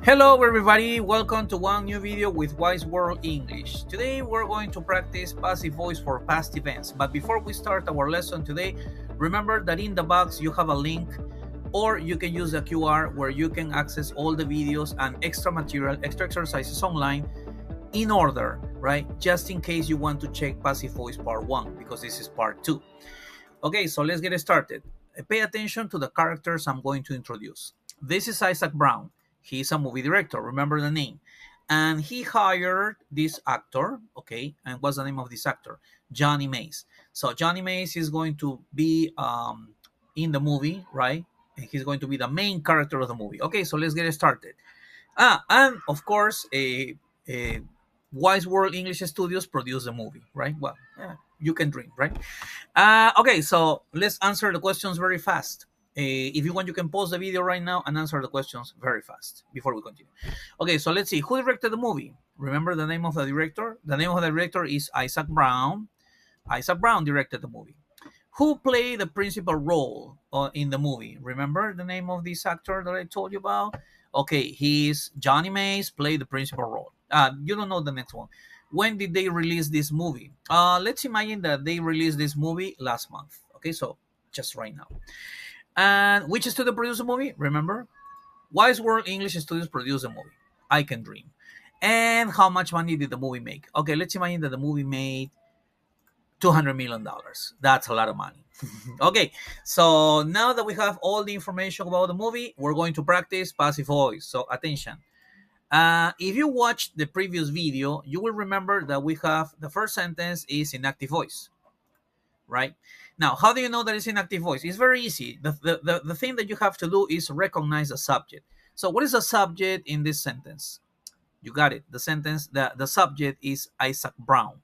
Hello everybody, welcome to one new video with Wice World English. Today we're going to practice passive voice for past events. But before we start our lesson today, remember that in the box you have a link, or you can use the QR where you can access all the videos and extra material, extra exercises online in order, right? Just in case you want to check passive voice part 1, because this is part 2. Okay, so let's get started. Pay attention to the characters I'm going to introduce. This is Isaac Brown. He's a movie director, remember the name. And he hired this actor, okay? And what's the name of this actor? Johnny Mays. So Johnny Mays is going to be in the movie, right? And he's going to be the main character of the movie. Okay, so let's get started. And of course, a Wice World English Studios produced the movie, right? Well, yeah, you can dream, right? Okay, so let's answer the questions very fast. If you want, you can pause the video right now and answer the questions very fast before we continue. Okay, so let's see. Who directed the movie? Remember the name of the director? The name of the director is Isaac Brown. Isaac Brown directed the movie. Who played the principal role in the movie? Remember the name of this actor that I told you about? Okay, he's Johnny Mays, played the principal role. You don't know the next one. When did they release this movie? Let's imagine that they released this movie last month. Okay, so just right now. And which studio produced the movie? Remember? Wice World English Studios produced the movie. I Can Dream. And how much money did the movie make? Okay, let's imagine that the movie made $200 million. That's a lot of money. Okay, so now that we have all the information about the movie, we're going to practice passive voice. So attention. If you watched the previous video, you will remember that we have the first sentence is in active voice, right? Now, how do you know that it's in active voice? It's very easy. The thing that you have to do is recognize the subject. So what is the subject in this sentence? You got it. The sentence, the subject is Isaac Brown.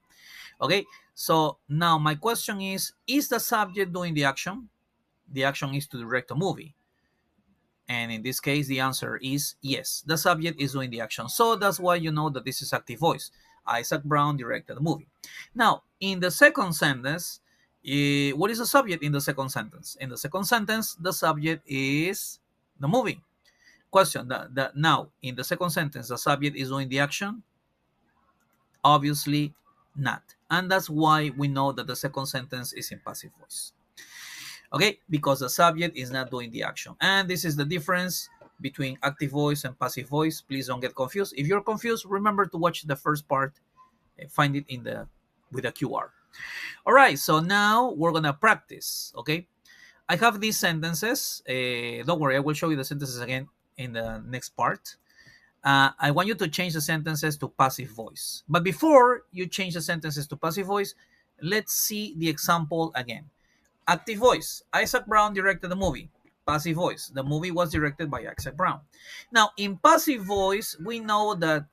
Okay, so now my question is the subject doing the action? The action is to direct a movie. And in this case, the answer is yes. The subject is doing the action. So that's why you know that this is active voice. Isaac Brown directed the movie. Now, in the second sentence, what is the subject in the second sentence? In the second sentence, the subject is the movie. Question, now, in the second sentence, the subject is doing the action? Obviously not. And that's why we know that the second sentence is in passive voice. Okay, because the subject is not doing the action. And this is the difference between active voice and passive voice. Please don't get confused. If you're confused, remember to watch the first part. Find it with a QR. All right, so now we're gonna practice. Okay, I have these sentences. Don't worry, I will show you the sentences again in the next part. I want you to change the sentences to passive voice. But before you change the sentences to passive voice, let's see the example again. Active voice, Isaac Brown directed the movie. Passive voice, the movie was directed by Isaac Brown. Now, in passive voice, we know that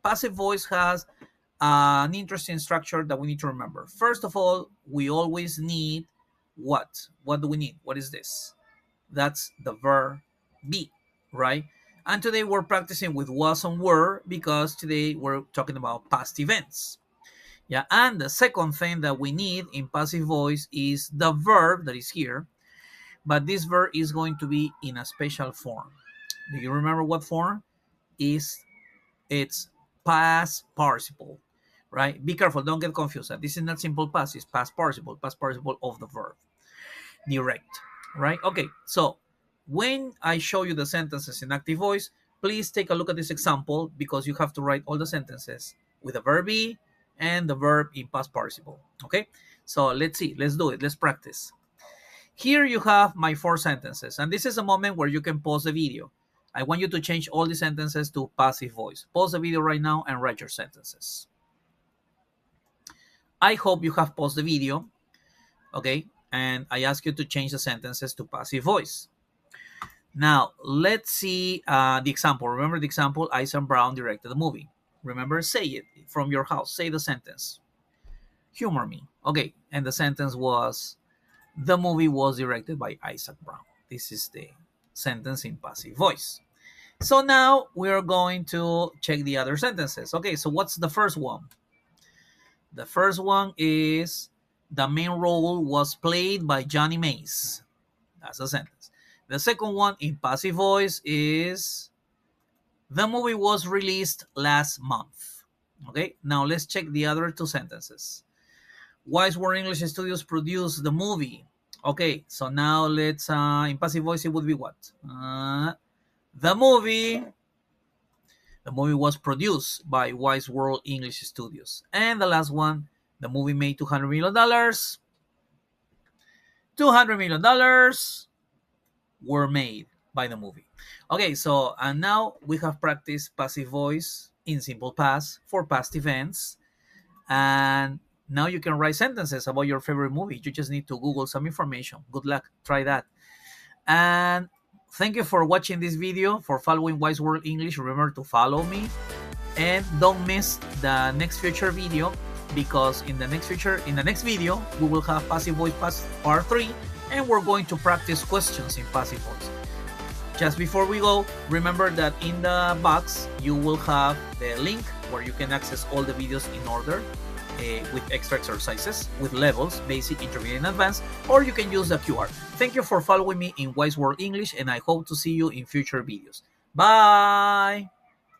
passive voice has an interesting structure that we need to remember. First of all, we always need what? What do we need? What is this? That's the verb be, right? And today we're practicing with was and were because today we're talking about past events. Yeah, and the second thing that we need in passive voice is the verb that is here, but this verb is going to be in a special form. Do you remember what form? It's past participle, right? Be careful, don't get confused. This is not simple past, it's past participle of the verb. Direct, right? Okay, so when I show you the sentences in active voice, please take a look at this example because you have to write all the sentences with the verb be and the verb in past participle. Okay, so let's see, let's do it, let's practice. Here you have my 4 sentences, and this is a moment where you can pause the video. I want you to change all the sentences to passive voice. Pause the video right now and write your sentences. I hope you have paused the video, okay, and I ask you to change the sentences to passive voice. Now, let's see the example. Remember the example, Isaac Brown directed the movie. Remember, say it from your house. Say the sentence. Humor me. Okay, and the sentence was, the movie was directed by Isaac Brown. This is the sentence in passive voice. So now we're going to check the other sentences. Okay, so what's the first one? The first one is, the main role was played by Johnny Mays. That's the sentence. The second one in passive voice is, The movie was released last month. Okay, now let's check the other two sentences. Wice World English Studios produced the movie. Okay, so now let's, in passive voice, it would be what? The movie was produced by Wice World English Studios. And the last one, the movie made $200 million. $200 million were made by the movie. Okay, so and now we have practiced passive voice in simple past for past events. And now you can write sentences about your favorite movie. You just need to Google some information. Good luck. Try that. And thank you for watching this video, for following Wice World English. Remember to follow me. And don't miss the next future video, because in the next video, we will have passive voice part 3, and we're going to practice questions in passive voice. Just before we go, remember that in the box, you will have the link where you can access all the videos in order, with extra exercises, with levels, basic, intermediate, and advanced, or you can use the QR. Thank you for following me in Wice World English, and I hope to see you in future videos. Bye!